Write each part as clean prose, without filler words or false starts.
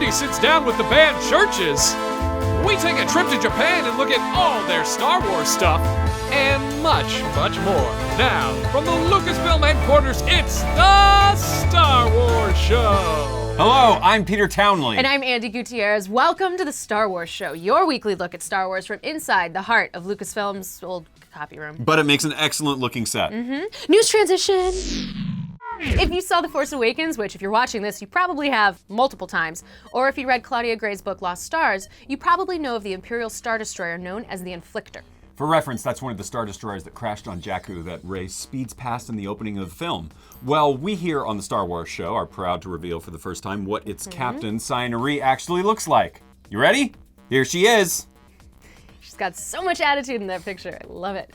Carboni sits down with the band Chvrches. We take a trip to Japan and look at all their Star Wars stuff, and much, much more. Now, from the Lucasfilm headquarters, it's the Star Wars Show. Hello, I'm Peter Townley. And I'm Andy Gutierrez. Welcome to the Star Wars Show, your weekly look at Star Wars from inside the heart of Lucasfilm's old copy room. But it makes an excellent looking set. News transition. If you saw The Force Awakens, which if you're watching this, you probably have multiple times, or if you read Claudia Gray's book Lost Stars, you probably know of the Imperial Star Destroyer known as the Inflictor. For reference, that's one of the Star Destroyers that crashed on Jakku that Rey speeds past in the opening of the film. Well, we here on the Star Wars Show are proud to reveal for the first time what its captain, Ciena Ree, actually looks like. You ready? Here she is. She's got so much attitude in that picture. I love it.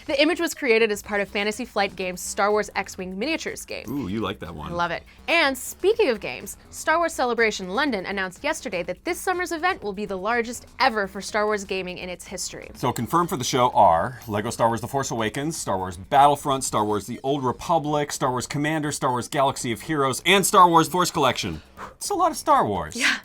The image was created as part of Fantasy Flight Games' Star Wars X-Wing miniatures game. Ooh, you like that one. I love it. And speaking of games, Star Wars Celebration London announced yesterday that this summer's event will be the largest ever for Star Wars gaming in its history. So confirmed for the show are LEGO Star Wars The Force Awakens, Star Wars Battlefront, Star Wars The Old Republic, Star Wars Commander, Star Wars Galaxy of Heroes, and Star Wars Force Collection. It's a lot of Star Wars. Yeah.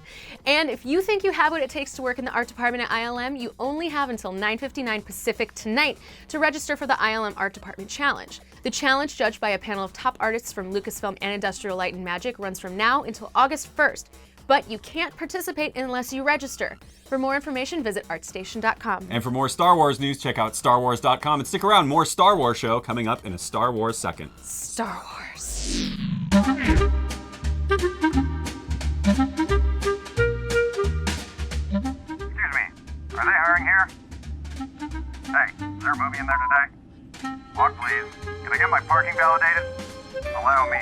And if you think you have what it takes to work in the art department at ILM, you only have until 9:59 Pacific tonight to register for the ILM Art Department Challenge. The challenge, judged by a panel of top artists from Lucasfilm and Industrial Light and Magic, runs from now until August 1st. But you can't participate unless you register. For more information, visit artstation.com. And for more Star Wars news, check out starwars.com and stick around. More Star Wars Show coming up in a Star Wars second. Star Wars. Are they hiring here? Hey, is there a movie in there today? Walk, please. Can I get my parking validated? Allow me.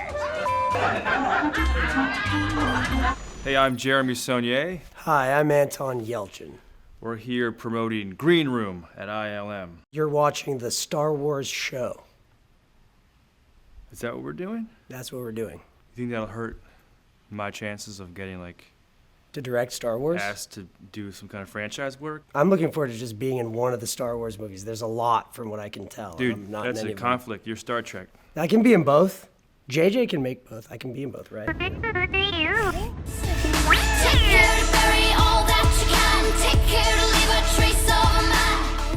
Hey, I'm Jeremy Saunier. Hi, I'm Anton Yelchin. We're here promoting Green Room at ILM. You're watching the Star Wars Show. Is that what we're doing? That's what we're doing. You think that'll hurt my chances of getting, To direct Star Wars? asked to do some kind of franchise work? I'm looking forward to just being in one of the Star Wars movies. There's a lot from what I can tell. Dude, I'm not that's in any a of them. conflict. You're Star Trek. I can be in both. JJ can make both. I can be in both, right?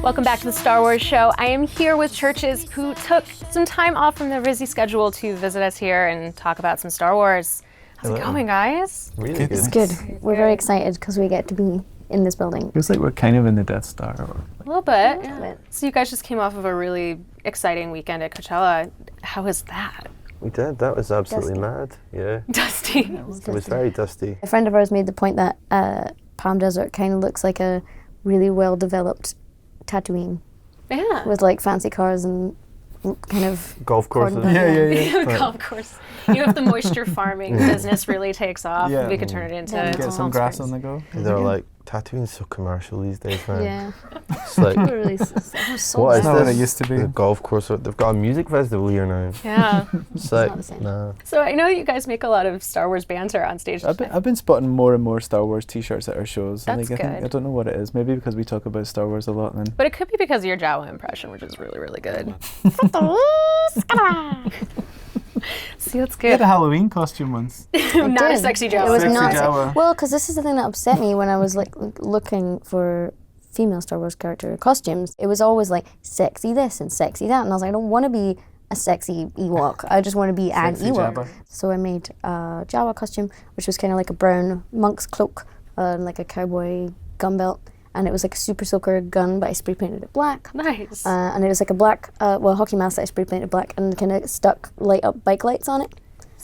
Welcome back to the Star Wars Show. I am here with Chvrches, who took some time off from their busy schedule to visit us here and talk about some Star Wars. How's it going, guys? Really good. It's good. We're very excited because we get to be in this building. Feels like we're kind of in the Death Star. A little bit. Yeah. So you guys just came off of a really exciting weekend at Coachella. How was that? We did. That was absolutely mad. Yeah. Dusty. It was very dusty. A friend of ours made the point that Palm Desert kind of looks like a really well-developed Tatooine Yeah. with like fancy cars and kind of Golf courses. cordon- The golf course. You know, if the moisture farming business really takes off, Yeah. we could turn it into Yeah. Get Palm some grass Springs. on the go. They're like, Tatooine's so commercial these days, man. Yeah. It's like, We're really so what is bad. this? What it used to be. The golf course. They've got a music festival here now. Yeah. It's like, not the same. nah. So I know that you guys make a lot of Star Wars banter on stage. I've been spotting more and more Star Wars T-shirts at our shows. That's I good. I don't know what it is. Maybe because we talk about Star Wars a lot then. But it could be because of your Jawa impression, which is really, really good. See, that's We had good. a Halloween costume once. Not a did. sexy It Jawa. was Sexy not. Jawa. Well, because this is the thing that upset me when I was like looking for female Star Wars character costumes. It was always like sexy this and sexy that, and I was like, I don't want to be a sexy Ewok. I just want to be an Sexy Ewok. Jabba. So I made a Jawa costume, which was kind of like a brown monk's cloak, and like a cowboy gun belt, and it was like a super soaker gun, but I spray painted it black. Nice. And it was like a black, hockey mask that I spray painted black and kind of stuck light up bike lights on it.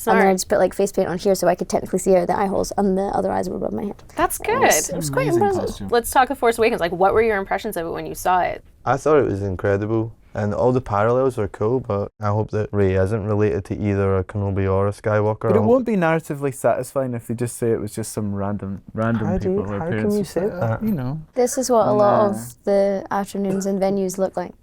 And then I just put like face paint on here so I could technically see out the eye holes, and the other eyes were above my head. That's good. It was quite Amazing impressive. costume. Let's talk of Force Awakens. Like, what were your impressions of it when you saw it? I thought it was incredible. And all the parallels are cool, but I hope that Rey isn't related to either a Kenobi or a Skywalker. But it won't be narratively satisfying if they just say it was just some random How people. do- or how can appearance. you say that? You know. This is what a lot of the afternoons and venues look like.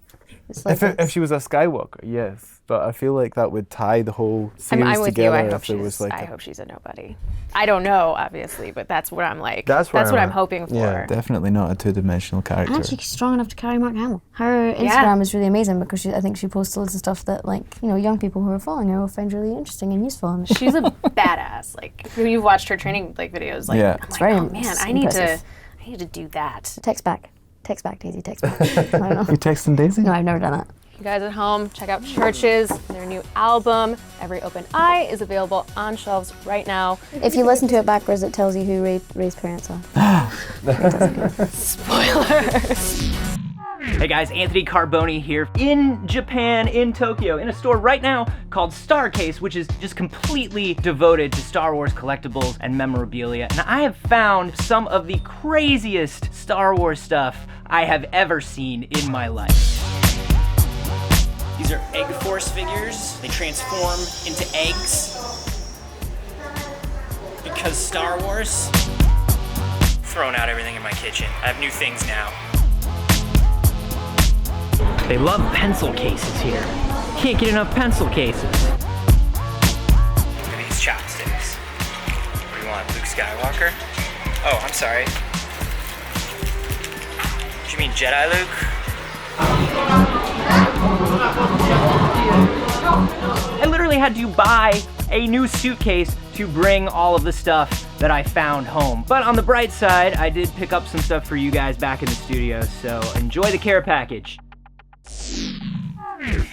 It's like If she was a Skywalker, yes. But I feel like that would tie the whole series I'm with you. together I hope if there was like I hope she's a nobody. I don't know, obviously, but that's what I'm like. That's what where I'm hoping for. Yeah, definitely not a two-dimensional character. and she's strong enough to carry Mark Hamill. Her Instagram is really amazing because I think she posts loads of stuff that, like, you know, young people who are following her will find really interesting and useful. And She's a badass. Like, when you've watched her training like videos, like, Yeah. I'm It's like, very oh man, I need impressive. to do that. Text back, Daisy, text back. I don't know. You texting Daisy? No, I've never done that. You guys at home, check out Chvrches, their new album, Every Open Eye, is available on shelves right now. If you listen to it backwards, it tells you who Ray's parents are. Spoilers. Hey guys, Anthony Carboni here in Japan, in Tokyo, in a store right now called Starcase, which is just completely devoted to Star Wars collectibles and memorabilia. And I have found some of the craziest Star Wars stuff I have ever seen in my life. These are Egg Force figures. They transform into eggs. Because Star Wars. Throwing out everything in my kitchen. I have new things now. They love pencil cases here. Can't get enough pencil cases. Look at these chopsticks. What do you want, Luke Skywalker? Oh, I'm sorry. Did you mean Jedi Luke? I literally had to buy a new suitcase to bring all of the stuff that I found home. But on the bright side, I did pick up some stuff for you guys back in the studio, so enjoy the care package.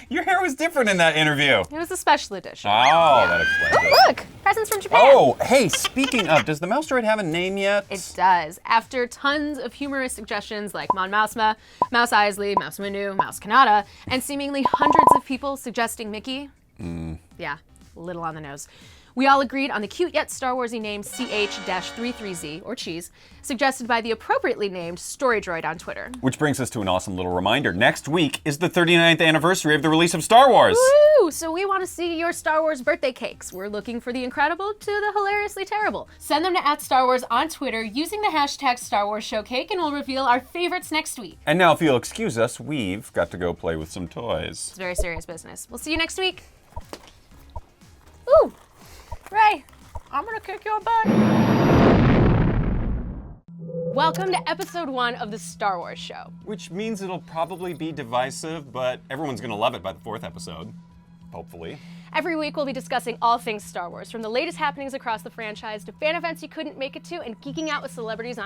Your hair was different in that interview. It was a special edition. Oh, that explains it. Look, presents from Japan. Oh, hey, speaking of, does the mouse droid have a name yet? It does. After tons of humorous suggestions like Mon Mousema, Mouse Isley, Mouse Windu, Mouse Kanata, and seemingly hundreds of people suggesting Mickey. Yeah, a little on the nose. We all agreed on the cute yet Star Warsy name CH-33Z, or Cheese, suggested by the appropriately named Story Droid on Twitter. Which brings us to an awesome little reminder. Next week is the 39th anniversary of the release of Star Wars. Woo! So we want to see your Star Wars birthday cakes. We're looking for the incredible to the hilariously terrible. Send them to @StarWars on Twitter using the hashtag StarWarsShowCake, and we'll reveal our favorites next week. And now, if you'll excuse us, we've got to go play with some toys. It's very serious business. We'll see you next week. Ooh! Ray, I'm gonna kick your butt. Welcome to episode 1 of the Star Wars Show. Which means it'll probably be divisive, but everyone's gonna love it by the 4th episode. Hopefully. Every week we'll be discussing all things Star Wars, from the latest happenings across the franchise to fan events you couldn't make it to and geeking out with celebrities on